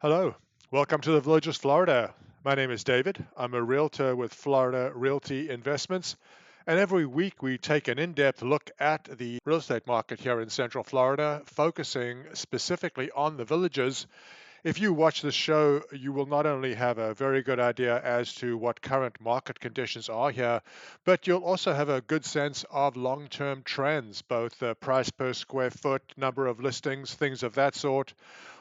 Hello, welcome to the Villages, Florida. My name is David. I'm a realtor with Florida Realty Investments, and every week we take an in depth look at the real estate market here in Central Florida, focusing specifically on the villages. If you watch the show, you will not only have a very good idea as to what current market conditions are here, but you'll also have a good sense of long term trends, both price per square foot, number of listings, things of that sort.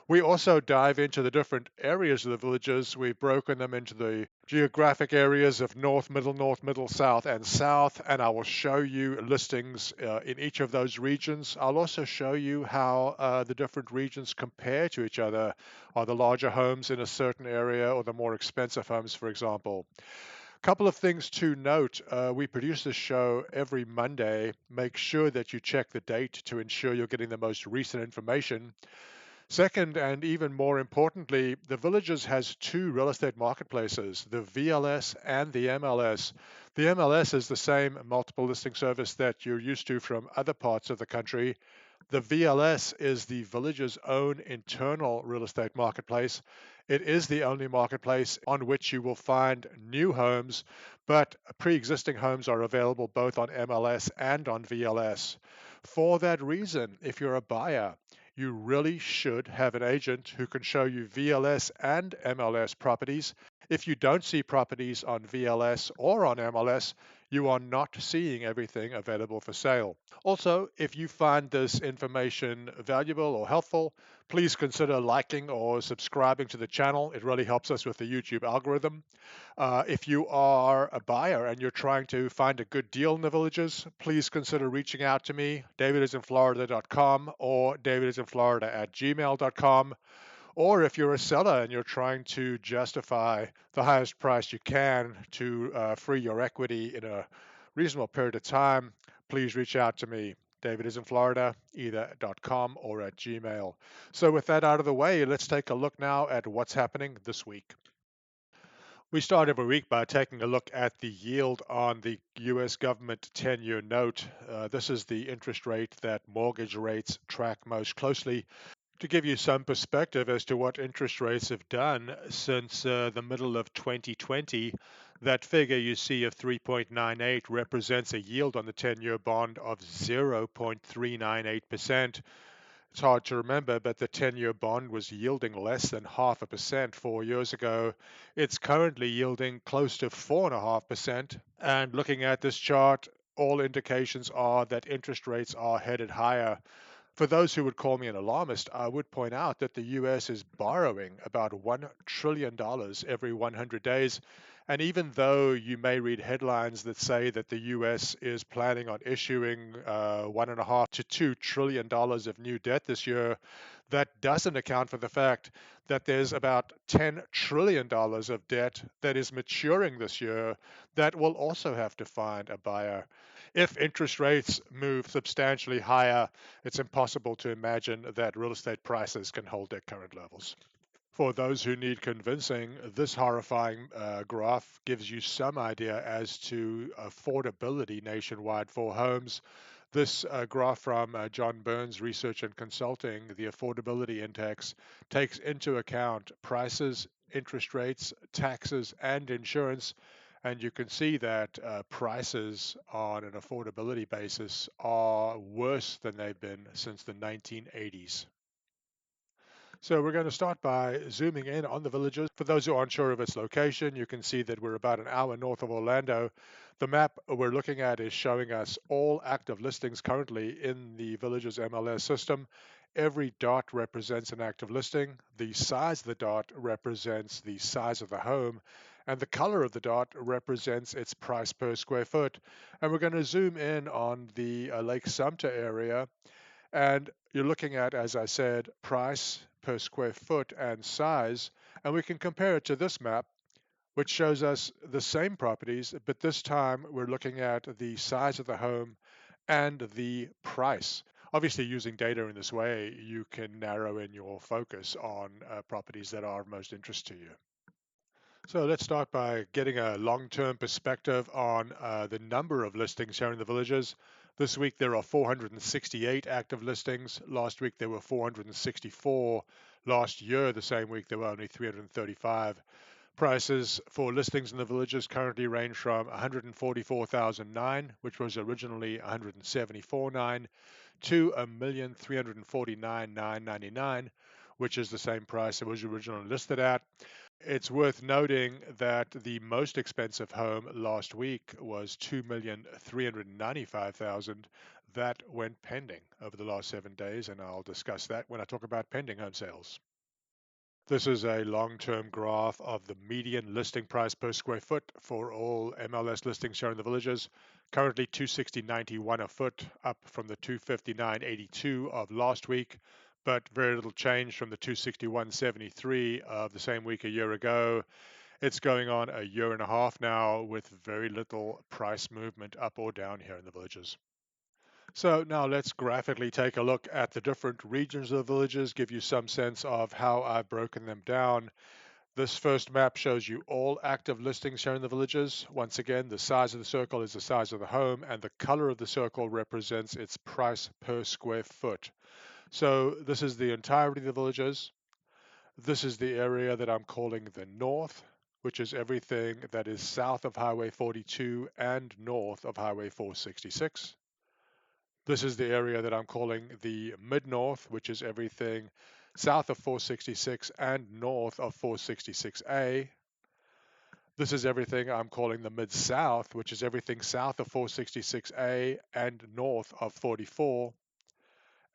We also dive into the different areas of the villages. We've broken them into the geographic areas of north, middle, south, and south, and I will show you listings in each of those regions. I'll also show you how the different regions compare to each other. Are the larger homes in a certain area or the more expensive homes, for example? Couple of things to note. We produce this show every Monday. Make sure that you check the date to ensure you're getting the most recent information. Second, and even more importantly, the Villages has two real estate marketplaces, the VLS and the MLS. The MLS is the same multiple listing service that you're used to from other parts of the country. The VLS is the Village's own internal real estate marketplace. It is the only marketplace on which you will find new homes, but pre existing homes are available both on MLS and on VLS. For that reason, if you're a buyer, you really should have an agent who can show you VLS and MLS properties. If you don't see properties on VLS or on MLS, you are not seeing everything available for sale. Also, if you find this information valuable or helpful, please consider liking or subscribing to the channel. It really helps us with the YouTube algorithm. If you are a buyer and you're trying to find a good deal in the villages, please consider reaching out to me, DavidisinFlorida.com or DavidisinFlorida@gmail.com. Or if you're a seller and you're trying to justify the highest price you can to free your equity in a reasonable period of time, please reach out to me. DavidisinFlorida, either .com or at Gmail. So with that out of the way, let's take a look now at what's happening this week. We start every week by taking a look at the yield on the U.S. government 10-year note. This is the interest rate that mortgage rates track most closely. To give you some perspective as to what interest rates have done since the middle of 2020, that figure you see of 3.98 represents a yield on the 10-year bond of 0.398%. It's hard to remember, but the 10-year bond was yielding less than 0.5% 4 years ago. It's currently yielding close to 4.5%. And looking at this chart, all indications are that interest rates are headed higher. For those who would call me an alarmist, I would point out that the US is borrowing about $1 trillion every 100 days. And even though you may read headlines that say that the US is planning on issuing $1.5 to $2 trillion of new debt this year, that doesn't account for the fact that there's about $10 trillion of debt that is maturing this year that will also have to find a buyer. If interest rates move substantially higher, it's impossible to imagine that real estate prices can hold their current levels. For those who need convincing, this horrifying graph gives you some idea as to affordability nationwide for homes. This graph from John Burns Research and Consulting, the affordability index, takes into account prices, interest rates, taxes, and insurance. And you can see that prices on an affordability basis are worse than they've been since the 1980s. So we're going to start by zooming in on the villages. For those who aren't sure of its location, you can see that we're about an hour north of Orlando. The map we're looking at is showing us all active listings currently in the villages MLS system. Every dot represents an active listing. The size of the dot represents the size of the home, and the color of the dot represents its price per square foot. And we're going to zoom in on the Lake Sumter area. And you're looking at, as I said, price per square foot and size. And we can compare it to this map, which shows us the same properties, but this time we're looking at the size of the home and the price. Obviously, using data in this way, you can narrow in your focus on properties that are of most interest to you. So let's start by getting a long-term perspective on the number of listings here in the villages. This week there are 468 active listings. Last week there were 464. Last year, the same week, there were only 335. Prices for listings in the villages currently range from 144,009, which was originally 174,900, to 1,349,999, which is the same price it was originally listed at. It's worth noting that the most expensive home last week was 2,395,000. That went pending over the last 7 days, and I'll discuss that when I talk about pending home sales. This is a long-term graph of the median listing price per square foot for all MLS listings here in the villages. Currently 260.91 a foot, up from the 259.82 of last week, but very little change from the 261.73 of the same week a year ago. It's going on a year and a half now with very little price movement up or down here in the villages. So now let's graphically take a look at the different regions of the villages, give you some sense of how I've broken them down. This first map shows you all active listings here in the villages. Once again, the size of the circle is the size of the home, and the color of the circle represents its price per square foot. So this is the entirety of the villages. This is the area that I'm calling the north, which is everything that is south of Highway 42 and north of Highway 466. This is the area that I'm calling the mid-north, which is everything south of 466 and north of 466A. This is everything I'm calling the mid-south, which is everything south of 466A and north of 44.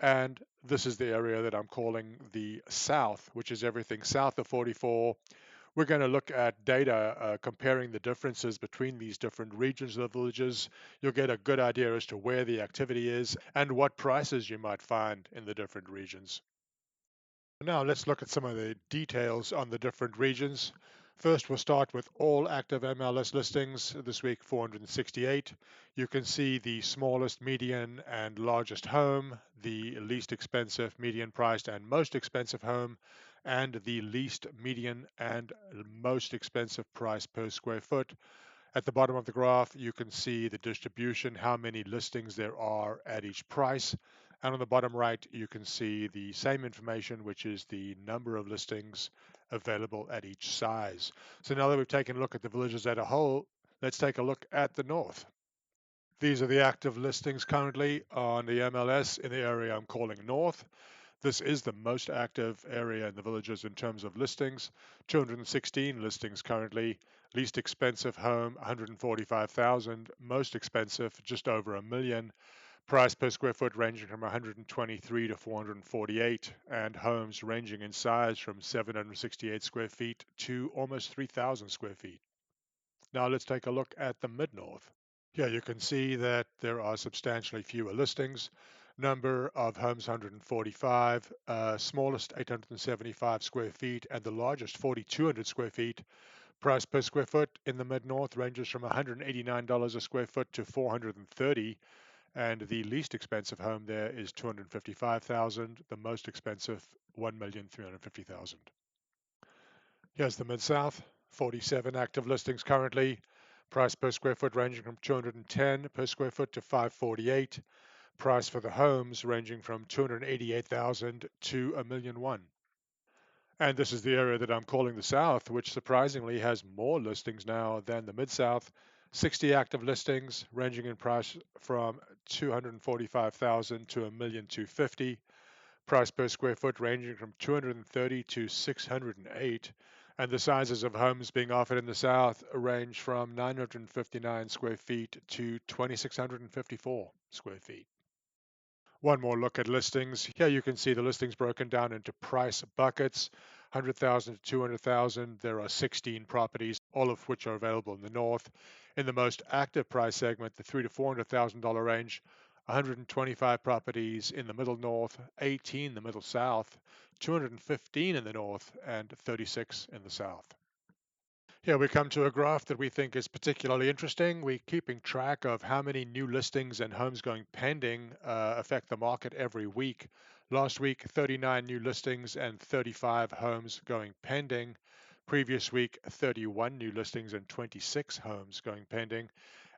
And this is the area that I'm calling the south, which is everything south of 44. We're going to look at data comparing the differences between these different regions of the villages. You'll get a good idea as to where the activity is and what prices you might find in the different regions. Now let's look at some of the details on the different regions. First, we'll start with all active MLS listings. This week, 468. You can see the smallest, median, and largest home, the least expensive, median priced, and most expensive home, and the least, median, and most expensive price per square foot. At the bottom of the graph, you can see the distribution, how many listings there are at each price. And on the bottom right, you can see the same information, which is the number of listings available at each size. So now that we've taken a look at the villages as a whole, let's take a look at the north. These are the active listings currently on the MLS in the area I'm calling north. This is the most active area in the villages in terms of listings. 216 listings currently. Least expensive home, 145,000. Most expensive, just over a million. Price per square foot ranging from 123 to 448, and homes ranging in size from 768 square feet to almost 3,000 square feet. Now let's take a look at the mid-north. Here you can see that there are substantially fewer listings. Number of homes 145, smallest 875 square feet, and the largest 4,200 square feet. Price per square foot in the mid-north ranges from $189 a square foot to $430, and the least expensive home there is $255,000. The most expensive $1,350,000. Here's the mid-south. 47 active listings currently. Price per square foot ranging from 210 per square foot to 548. Price for the homes ranging from 288,000 to $1,000,001. And this is the area that I'm calling the South, which surprisingly has more listings now than the Mid-South. 60 active listings ranging in price from 245,000 to $1,250,000. Price per square foot ranging from 230 to 608. And the sizes of homes being offered in the South range from 959 square feet to 2,654 square feet. One more look at listings. Here you can see the listings broken down into price buckets, 100,000 to 200,000. There are 16 properties, all of which are available in the north. In the most active price segment, the $300,000 to $400,000 range, 125 properties in the middle north, 18 in the middle south, 215 in the north, and 36 in the south. Here we come to a graph that we think is particularly interesting. We're keeping track of how many new listings and homes going pending affect the market every week. Last week, 39 new listings and 35 homes going pending. Previous week, 31 new listings and 26 homes going pending.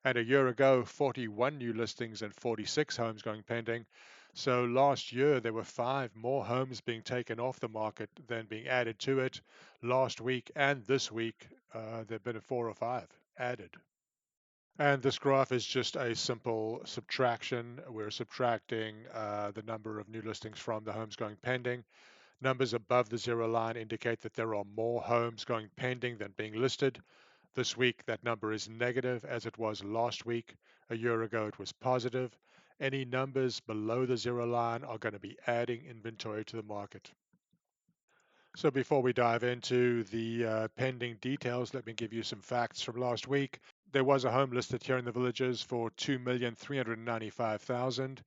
And a year ago, 41 new listings and 46 homes going pending. So last year, there were five more homes being taken off the market than being added to it. Last week and this week, there have been four or five added. And this graph is just a simple subtraction. We're subtracting the number of new listings from the homes going pending. Numbers above the zero line indicate that there are more homes going pending than being listed. This week, that number is negative as it was last week. A year ago, it was positive. Any numbers below the zero line are going to be adding inventory to the market. So before we dive into the pending details, let me give you some facts from last week. There was a home listed here in the Villages for $2,395,000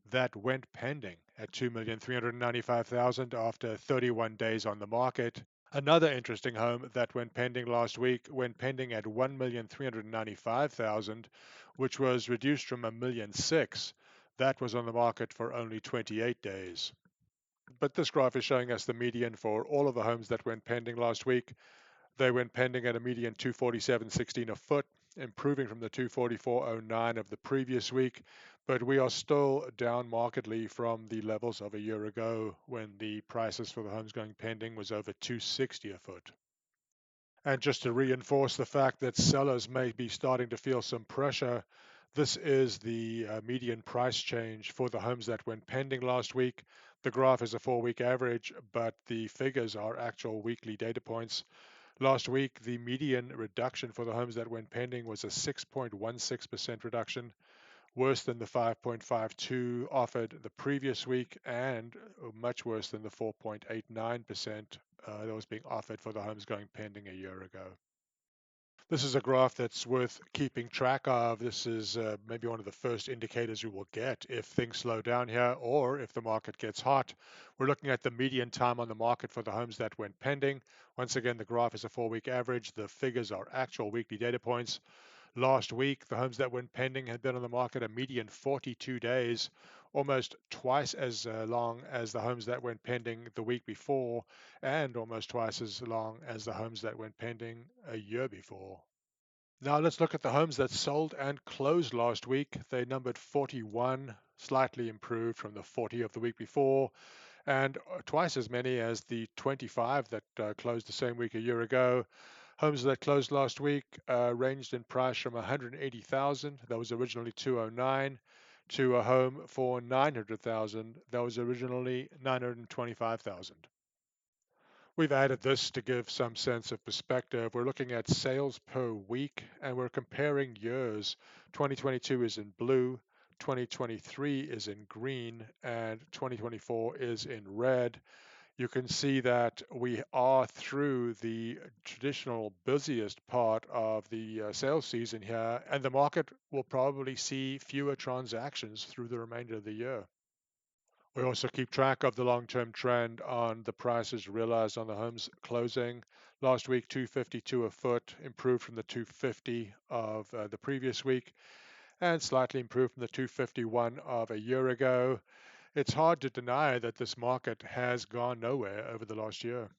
that went pending at $2,395,000 after 31 days on the market. Another interesting home that went pending last week went pending at $1,395,000, which was reduced from $1,600,000. That was on the market for only 28 days. But this graph is showing us the median for all of the homes that went pending last week. They went pending at a median 247.16 a foot, improving from the 244.09 of the previous week, but we are still down markedly from the levels of a year ago when the prices for the homes going pending was over 260 a foot. And just to reinforce the fact that sellers may be starting to feel some pressure, this is the median price change for the homes that went pending last week. The graph is a 4-week average, but the figures are actual weekly data points. Last week, the median reduction for the homes that went pending was a 6.16% reduction, worse than the 5.52 offered the previous week, and much worse than the 4.89% that was being offered for the homes going pending a year ago. This is a graph that's worth keeping track of. This is maybe one of the first indicators we will get if things slow down here or if the market gets hot. We're looking at the median time on the market for the homes that went pending. Once again, the graph is a 4-week average. The figures are actual weekly data points. Last week, the homes that went pending had been on the market a median 42 days, almost twice as long as the homes that went pending the week before, and almost twice as long as the homes that went pending a year before. Now let's look at the homes that sold and closed last week. They numbered 41, slightly improved from the 40 of the week before, and twice as many as the 25 that closed the same week a year ago. Homes that closed last week ranged in price from 180,000, that was originally 209, to a home for 900,000, that was originally 925,000. We've added this to give some sense of perspective. We're looking at sales per week and we're comparing years. 2022 is in blue, 2023 is in green, and 2024 is in red. You can see that we are through the traditional busiest part of the sales season here, and the market will probably see fewer transactions through the remainder of the year. We also keep track of the long-term trend on the prices realized on the homes closing. Last week, 252 a foot, improved from the 250 of the previous week, and slightly improved from the 251 of a year ago. It's hard to deny that this market has gone nowhere over the last year.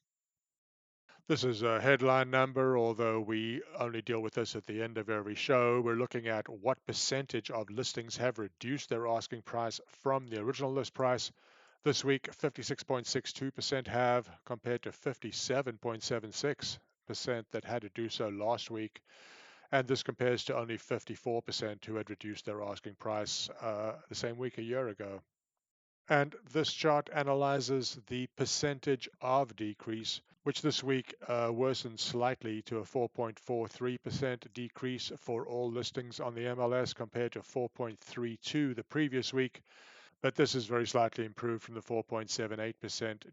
This is a headline number, although we only deal with this at the end of every show. We're looking at what percentage of listings have reduced their asking price from the original list price. This week, 56.62% have, compared to 57.76% that had to do so last week. And this compares to only 54% who had reduced their asking price the same week a year ago. And this chart analyzes the percentage of decrease, which this week worsened slightly to a 4.43% decrease for all listings on the MLS compared to 4.32 the previous week. But this is very slightly improved from the 4.78%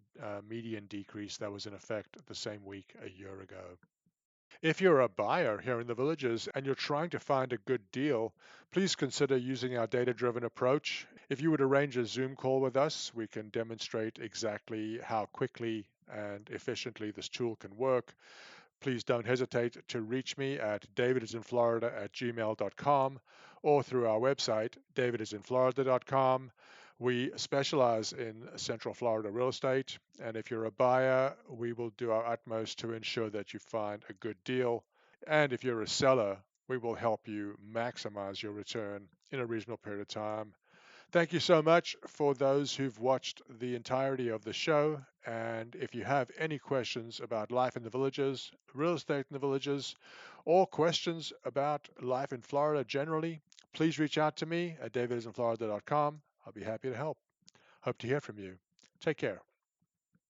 median decrease that was in effect the same week a year ago. If you're a buyer here in the Villages and you're trying to find a good deal, please consider using our data-driven approach. If you would arrange a Zoom call with us, we can demonstrate exactly how quickly and efficiently this tool can work. Please don't hesitate to reach me at DavidisinFlorida@gmail.com or through our website, DavidisinFlorida.com. We specialize in Central Florida real estate, and if you're a buyer, we will do our utmost to ensure that you find a good deal. And if you're a seller, we will help you maximize your return in a reasonable period of time. Thank you so much for those who've watched the entirety of the show. And if you have any questions about life in the villages, real estate in the villages, or questions about life in Florida generally, please reach out to me at DavidisinFlorida.com. I'll be happy to help. Hope to hear from you. Take care.